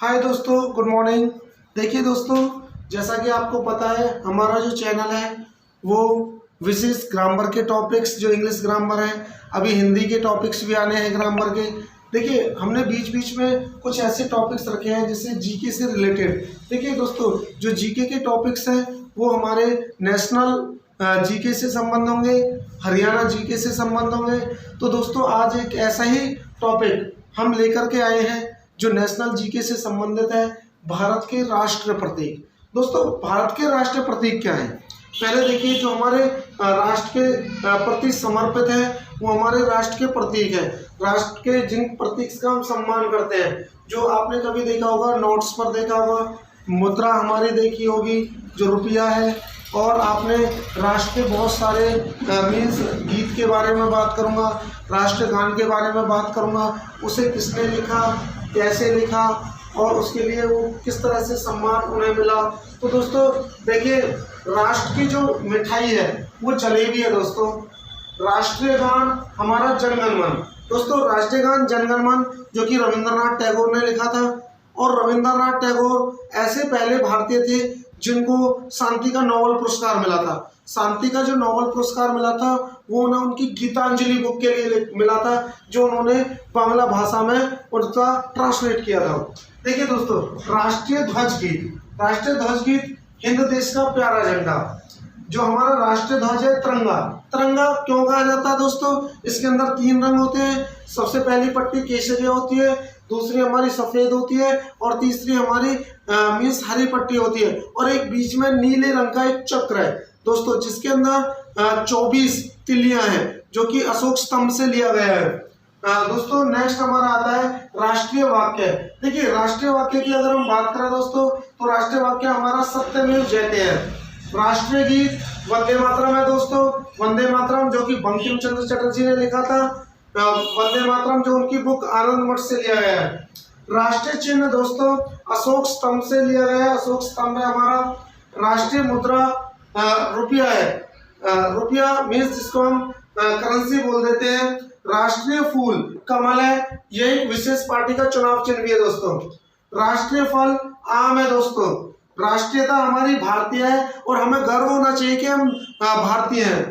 हाय दोस्तों, good morning. देखिए दोस्तों, जैसा कि आपको पता है हमारा जो चैनल है वो विशेष ग्रामर के टॉपिक्स, जो इंग्लिश ग्रामर है, अभी हिंदी के टॉपिक्स भी आने हैं ग्रामर के। देखिए, हमने बीच बीच में कुछ ऐसे टॉपिक्स रखे हैं जिससे जीके से रिलेटेड। देखिए दोस्तों, जो जीके के टॉपिक्स हैं वो हमारे नेशनल जीके से संबंध होंगे, हरियाणा जीके से संबंध होंगे। तो दोस्तों, आज एक ऐसा ही टॉपिक हम लेकर के आए हैं जो नेशनल जीके से संबंधित है, भारत के राष्ट्र प्रतीक। दोस्तों, भारत के राष्ट्र प्रतीक क्या है? पहले देखिए, जो हमारे राष्ट्र के प्रति समर्पित है वो हमारे राष्ट्र के प्रतीक है। राष्ट्र के जिन प्रतीक का हम सम्मान करते हैं, जो आपने कभी देखा होगा, नोट्स पर देखा होगा, मुद्रा हमारी देखी होगी, जो रुपया है। और आपने राष्ट्र के बहुत सारे मीन्स गीत के बारे में बात करूँगा, राष्ट्रगान के बारे में बात करूँगा, उसे किसने लिखा, कैसे लिखा और उसके लिए वो किस तरह से सम्मान उन्हें मिला। तो दोस्तों देखिए, राष्ट्र की जो मिठाई है वो जलेबी है। दोस्तों, राष्ट्रीय गान हमारा जनगण मन। दोस्तों, राष्ट्रीय गान जनगण मन जो कि रविंद्रनाथ टैगोर ने लिखा था, और रविंद्रनाथ टैगोर ऐसे पहले भारतीय थे जिनको शांति का नोबेल पुरस्कार मिला था। शांति का जो नोबेल पुरस्कार मिला था वो उन्हें उनकी गीतांजलि बुक के लिए मिला था, जो उन्होंने बांग्ला भाषा में उसका ट्रांसलेट किया था। देखिए दोस्तों, राष्ट्रीय ध्वज गीत, राष्ट्रीय ध्वज गीत हिंद देश का प्यारा झंडा। जो हमारा राष्ट्रीय ध्वज है तिरंगा, तिरंगा क्यों कहा जाता है दोस्तों? इसके अंदर 3 रंग होते हैं। सबसे पहली पट्टी केसरिया होती है, दूसरी हमारी सफेद होती है और तीसरी हमारी मीन्स हरी पट्टी होती है, और एक बीच में नीले रंग का एक चक्र है दोस्तों, जिसके अंदर 24 तिल्लियां हैं, जो कि अशोक स्तंभ से लिया गया है। दोस्तों, नेक्स्ट हमारा आता है राष्ट्रीय वाक्य। देखिए, राष्ट्रीय वाक्य की अगर हम बात करें दोस्तों, तो राष्ट्रीय वाक्य हमारा सत्यमेव जयते है। राष्ट्रीय गीत वंदे मातरम है दोस्तों, वंदे मातरम जो कि बंकिम चंद्र चटर्जी ने लिखा था। वंदे मातरम जो उनकी बुक आनंद मठ से लिया गया है। राष्ट्रीय चिन्ह दोस्तों अशोक स्तंभ से लिया गया है, अशोक स्तंभ है हमारा। राष्ट्रीय मुद्रा रुपया है, रुपया मीन्स जिसको हम करेंसी बोल देते हैं। राष्ट्रीय फूल कमल है, ये एक विशेष पार्टी का चुनाव चिन्ह भी है दोस्तों। राष्ट्रीय फल आम है दोस्तों। राष्ट्रीयता हमारी भारतीय है और हमें गर्व होना चाहिए कि हम भारतीय हैं।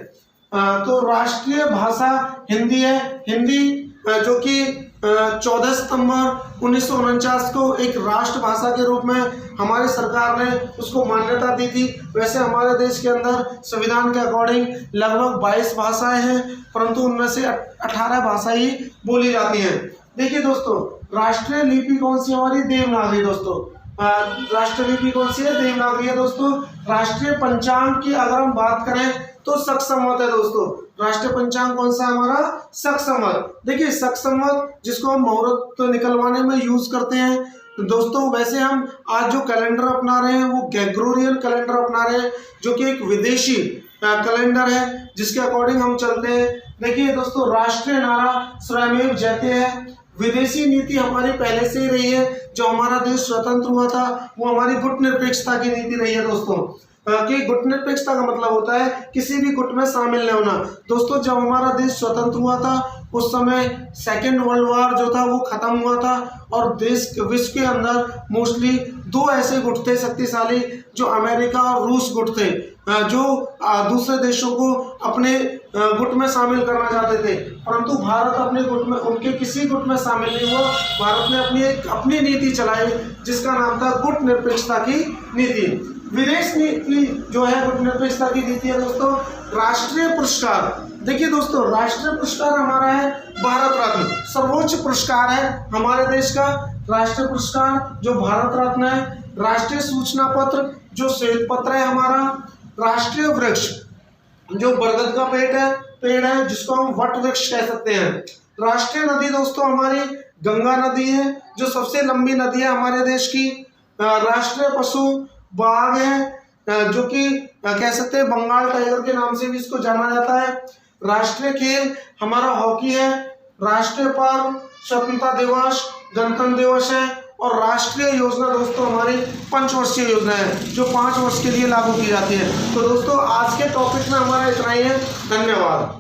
तो राष्ट्रीय भाषा हिंदी है। हिंदी जो कि 14 सितंबर 1949 को एक राष्ट्रभाषा के रूप में हमारी सरकार ने उसको मान्यता दी थी। वैसे हमारे देश के अंदर संविधान के अकॉर्डिंग लगभग 22 भाषाएं हैं, परंतु उनमें से 18 भाषा ही बोली जाती हैं। देखिए दोस्तों, राष्ट्रीय लिपि कौन सी हमारी? देवनागरी। दोस्तों, राष्ट्रीय लिपि कौन सी है? देवनागरी है दोस्तों। राष्ट्रीय पंचांग की अगर हम बात करें तो शक संवत है दोस्तों। राष्ट्रीय पंचांग कौन सा है हमारा? शक संवत। देखिए, शक संवत जिसको हम मुहूर्त निकलवाने में यूज करते हैं दोस्तों। वैसे हम आज जो कैलेंडर अपना रहे हैं वो ग्रेगोरियन कैलेंडर अपना रहे हैं, जो कि एक विदेशी कैलेंडर है जिसके अकॉर्डिंग हम चलते हैं। देखिए दोस्तों, राष्ट्रीय नारा स्वयमेव जयते है। विदेशी नीति हमारी पहले से ही रही है। जो हमारा देश स्वतंत्र हुआ था वो हमारी गुटनिरपेक्षता की नीति रही है दोस्तों। कि गुटनिरपेक्षता का मतलब होता है किसी भी गुट में शामिल नहीं होना। दोस्तों, जब हमारा देश स्वतंत्र हुआ था उस समय सेकेंड वर्ल्ड वॉर जो था वो खत्म हुआ था, और विश्व के अंदर मोस्टली 2 ऐसे गुट थे शक्तिशाली, जो अमेरिका और रूस गुट थे, जो दूसरे देशों को अपने गुट में शामिल करना चाहते थे। परंतु भारत अपने गुट में, उनके किसी गुट में शामिल नहीं हुआ। भारत ने अपनी नीति चलाई जिसका नाम था गुट निरपेक्षता की नीति। विदेश नीति जो है गुट निरपेक्षता की नीति है दोस्तों। राष्ट्रीय पुरस्कार, देखिए दोस्तों, राष्ट्रीय पुरस्कार हमारा है भारत रत्न, सर्वोच्च पुरस्कार है हमारे देश का राष्ट्रीय पुरस्कार जो भारत रत्न है। राष्ट्रीय सूचना पत्र जो श्वेत पत्र है हमारा। राष्ट्रीय वृक्ष जो बरगद का पेड़ है जिसको हम वट वृक्ष कह सकते हैं। राष्ट्रीय नदी दोस्तों हमारी गंगा नदी है, जो सबसे लंबी नदी है हमारे देश की। राष्ट्रीय पशु बाघ है, जो कि कह सकते हैं बंगाल टाइगर के नाम से भी इसको जाना जाता है। राष्ट्रीय खेल हमारा हॉकी है। राष्ट्रीय पर्व स्वतंत्रता दिवस, गणतंत्र दिवस है। और राष्ट्रीय योजना दोस्तों हमारी 5 वर्षीय योजना है, जो 5 वर्ष के लिए लागू की जाती है। तो दोस्तों, आज के टॉपिक में हमारा इतना ही है। धन्यवाद।